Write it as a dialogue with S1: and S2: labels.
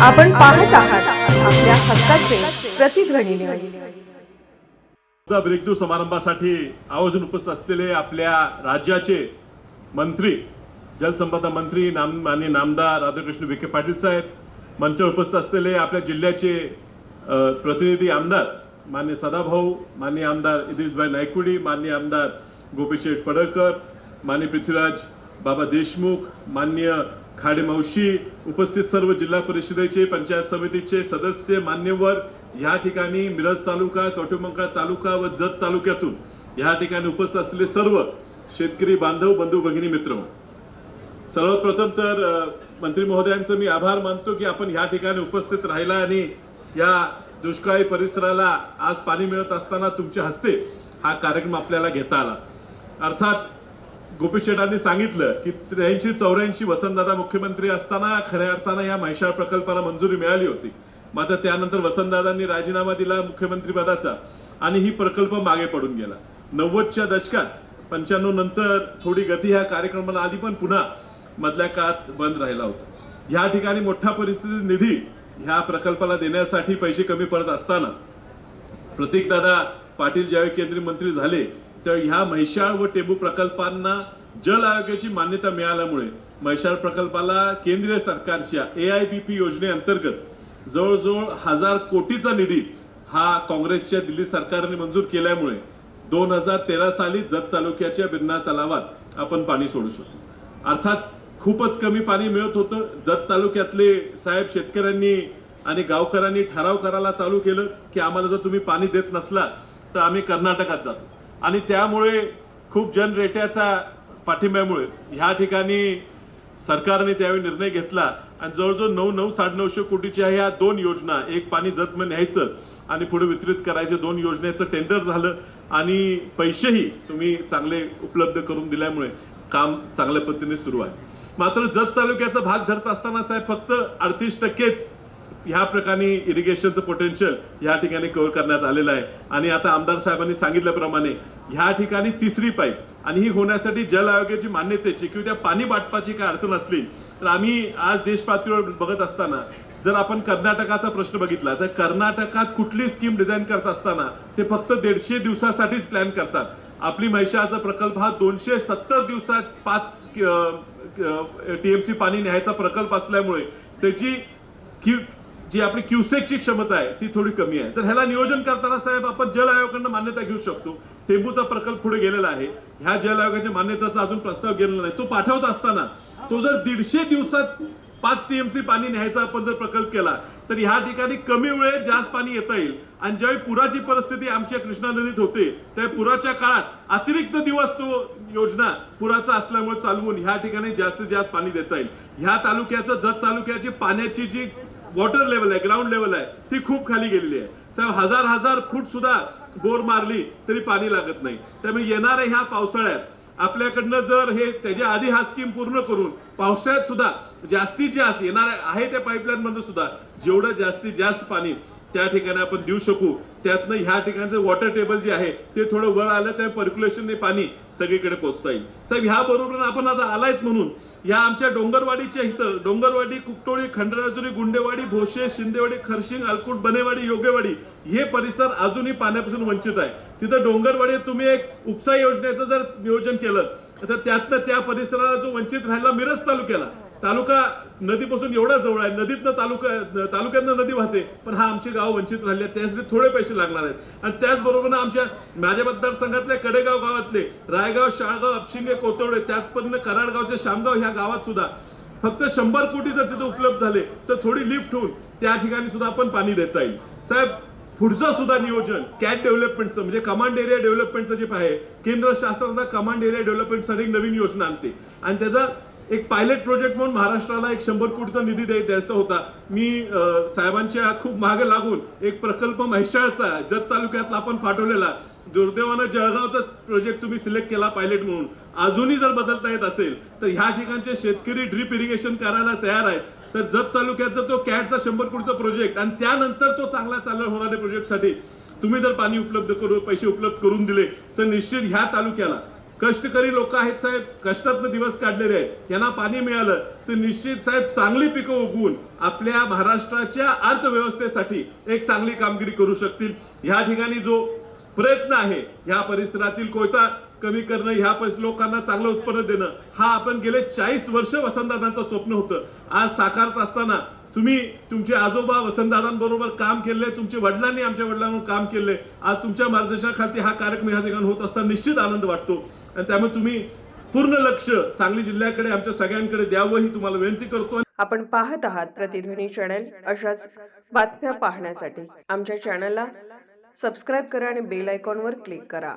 S1: आपण पाहत आहात आपल्या हक्काचे प्रतिध्वनी न्यूज।
S2: ब्रेकथ्रू समारंभासाठी आयोजन उपस्थित असलेले आपल्या राज्याचे मंत्री जलसंपदा मंत्री माननीय नामदार राधाकृष्ण विखे पाटील साहेब, मंचावर उपस्थित असलेले आपल्या जिल्ह्याचे प्रतिनिधी आमदार माननीय सदाभाऊ, माननीय आमदार इद्रिसभाई नायकुडी, माननीय आमदार गोपीशेठ पडळकर, माननीय पृथ्वीराज बाबा देशमुख, माननीय खाडे मावशी, उपस्थित सर्व जिल्हा परिषदेचे पंचायत समितीचे सदस्य मान्यवर, या ठिकाणी मिरज तालुका, कवठेमंकाळ तालुका व जत तालुक्यातून या ठिकाणी उपस्थित असलेले सर्व शेतकरी बांधव, बंधू भगिनी मित्र, सर्वप्रथम तर मंत्री महोदयांचं मी आभार मानतो की आपण या ठिकाणी उपस्थित राहिला आणि या दुष्काळी परिसराला आज पाणी मिळत असताना तुमच्या हस्ते हा कार्यक्रम आपल्याला घेता आला। अर्थात गोपीशेठांनी सांगितलं की 83-84 वसंतदादा मुख्यमंत्री असताना खऱ्या अर्थानं या म्हैसाळ प्रकल्पाला मंजुरी मिळाली होती। मात्र त्यानंतर वसंतदादांनी राजीनामा दिला मुख्यमंत्री पदाचा आणि ही प्रकल्प मागे पडून गेला। 90च्या दशकात 95 नंतर थोडी गती ह्या कार्यक्रमाला आली, पण पुन्हा मधल्या काळात बंद राहिला होता। या ठिकाणी मोठा परिस्थिती निधी ह्या प्रकल्पाला देण्यासाठी पैसे कमी पडत असताना प्रतीकदादा पाटील ज्यावेळी केंद्रीय मंत्री झाले तर ह्या म्हैसाळ व टेंभू प्रकल्पांना जल आयोगाची मान्यता मिळाल्यामुळे म्हैसाळ प्रकल्पाला केंद्रीय सरकारच्या AIBP योजनेअंतर्गत जवळजवळ 1000 कोटीचा निधी हा काँग्रेसच्या दिल्ली सरकारने मंजूर केल्यामुळे 2013 साली जत तालुक्याच्या बिन्ना तलावात आपण पाणी सोडू शकतो। अर्थात खूपच कमी पाणी मिळत होतं। जत तालुक्यातले साहेब शेतकऱ्यांनी आणि गावकऱ्यांनी ठराव करायला चालू केलं की आम्हाला जर तुम्ही पाणी देत नसला तर आम्ही कर्नाटकात जातो आणि त्यामुळे खूप जनरेट्याचा पाठिंब्यामुळे ह्या ठिकाणी सरकारने त्यावेळी निर्णय घेतला आणि जवळजवळ 900-950 कोटीच्या ह्या 2 योजना, एक पाणी जतमध्ये न्यायचं आणि पुढे वितरित करायचे 2 योजनेचं टेंडर झालं आणि पैसेही तुम्ही चांगले उपलब्ध करून दिल्यामुळे काम चांगल्या पद्धतीने सुरू आहे। मात्र जत तालुक्याचा भाग धरत असताना साहेब फक्त 38%च ह्या प्रकारे इरिगेशनचं पोटेन्शियल या ठिकाणी कव्हर करण्यात आलेलं आहे आणि आता आमदार साहेबांनी सांगितल्याप्रमाणे ह्या ठिकाणी 3री पाईप आणि ही होण्यासाठी जल आयोगाची मान्यतेची किंवा त्या पाणी वाटपाची काय अडचण असली तर आम्ही आज देश पातळीवर बघत असताना जर आपण कर्नाटकाचा प्रश्न बघितला तर कर्नाटकात कुठली स्कीम डिझाईन करत असताना ते फक्त 150 दिवसासाठीच प्लॅन करतात। आपली म्हैसाळचा प्रकल्प हा 270 दिवसात 5 TMC पाणी न्यायचा प्रकल्प असल्यामुळे त्याची जी आपली क्युसेकची क्षमता आहे ती थोडी कमी आहे। जर ह्याला नियोजन करताना साहेब आपण जल आयोगाकडून मान्यता घेऊ शकतो। टेंभूचा प्रकल्प पुढे गेलेला आहे, ह्या जल आयोगाच्या मान्यतेचा अजून प्रस्ताव गेलेला नाही। तो पाठवत असताना तो जर 150 दिवसात 5 TMC पाणी न्यायचा आपण जर प्रकल्प केला तर ह्या ठिकाणी कमी वेळेत जास्त पाणी येता येईल आणि ज्यावेळी पुराची परिस्थिती आमच्या कृष्णा नदीत होते त्या पुराच्या काळात अतिरिक्त दिवस तो योजना पुराचा असल्यामुळे चालवून ह्या ठिकाणी जास्तीत जास्त पाणी देता येईल। ह्या तालुक्याचं जत तालुक्याची पाण्याची जी वॉटर लेवल आहे, ग्राउंड लेवल आहे, ती खूप खाली गेलेली आहे साहेब। 1000 फूट सुद्धा बोर मारली तरी पाणी लागत नाही। त्यामुळे येणाऱ्या ह्या पावसाळ्यात आपल्याकडनं जर हे त्याच्या आधी हा स्कीम पूर्ण करून पावसाळ्यात सुद्धा जास्तीत जास्त येणार आहे त्या पाईपलाईन मधून सुद्धा जेवढं जास्तीत जास्त पाणी त्या ठिकाणी आपण देऊ शकू त्यातनं ह्या ठिकाणचं वॉटर टेबल जे आहे ते थोडं वर आलं त्या पर्क्युलेशनने पाणी सगळीकडे पोहोचता येईल साहेब। ह्या बरोबर आपण आता आलायच म्हणून या आमच्या डोंगरवाडीच्या इथं डोंगरवाडी, कुकटोळी, खंडराजुरी, गुंडेवाडी, भोसे, शिंदेवाडी, खरशिंग, अलकुट, बनेवाडी, योगेवाडी हे परिसर अजूनही पाण्यापासून वंचित आहे। तिथं डोंगरवाडीत तुम्ही एक उपसा योजनेचं जर नियोजन केलं तर त्यातनं त्या परिसराला जो वंचित राहिला मिरज तालुका नदीपासून एवढा जवळ आहे, नदीतनं तालुक्यातनं नदी वाहते, पण हा आमचे गाव वंचित राहिले त्यासाठी थोडे पैसे लागणार आहेत। आणि त्याचबरोबर माझ्या मतदारसंघातल्या कडेगाव गावातले रायगाव, शाळगाव, अपशिंगे, कोतवडे, त्याचपर्यंत कराडगावचे शामगाव ह्या गावात सुद्धा फक्त 100 कोटी जर तिथे उपलब्ध झाले तर थोडी लिफ्ट होऊन त्या ठिकाणी सुद्धा आपण पाणी देता येईल साहेब। पुढचं सुद्धा नियोजन कॅट डेव्हलपमेंटचं म्हणजे कमांड एरिया डेव्हलपमेंटचं जे आहे, केंद्र शासनाचा कमांड एरिया डेव्हलपमेंटसाठी एक नवीन योजना आणते आणि त्याचा एक पायलट प्रोजेक्ट म्हणून महाराष्ट्राला एक 100 कोटीचा निधी द्यायचा होता। मी साहेबांच्या खूप मागे लागून एक प्रकल्प म्हैसाळचा जत तालुक्यातला आपण पाठवलेला, दुर्दैवानं जळगावचा प्रोजेक्ट तुम्ही सिलेक्ट केला पायलट म्हणून। अजूनही जर बदलता येत असेल तर ह्या ठिकाणचे शेतकरी ड्रीप इरिगेशन करायला तयार आहेत तर जत तालुक्याचा तो कॅटचा 100 कोटीचा प्रोजेक्ट आणि त्यानंतर तो चांगला चालू होणाऱ्या प्रोजेक्टसाठी तुम्ही जर पाणी पैसे उपलब्ध करून दिले तर निश्चित ह्या तालुक्याला कष्टकरी लोक आहेत साहेब, कष्टातनं दिवस काढलेले आहेत, यांना पाणी मिळालं तर निश्चित साहेब चांगली पिकं उगवून आपल्या महाराष्ट्राच्या अर्थव्यवस्थेसाठी एक चांगली कामगिरी करू शकतील. ह्या ठिकाणी जो प्रयत्न आहे ह्या परिसरातील कोयता कमी करणं, ह्या लोकांना चांगलं उत्पन्न देणं, हा आपण गेले 40 वर्ष वसंतदादांचं स्वप्न होतं. आज साकारत असताना तुम्ही तुमचे आजोबा वसंतदादांबरोबर काम केले, तुमच्या वडिलांनी आमच्या वडिलांवर काम केले, आज तुमच्या मार्गदर्शनाखाली हा कार्यक्रम ह्या ठिकाणी होत असताना निश्चित आनंद वाटतो. आणि त्यामुळे तुम्ही पूर्ण लक्ष सांगली जिल्ह्याकडे आमच्या सगळ्यांकडे द्यावं ही तुम्हाला विनंती करतो.
S1: आपण पाहत आहात प्रतिध्वनी चॅनल. अशाच बातम्या पाहण्यासाठी आमच्या चॅनलला सबस्क्राईब करा आणि बेल आयकॉनवर क्लिक करा.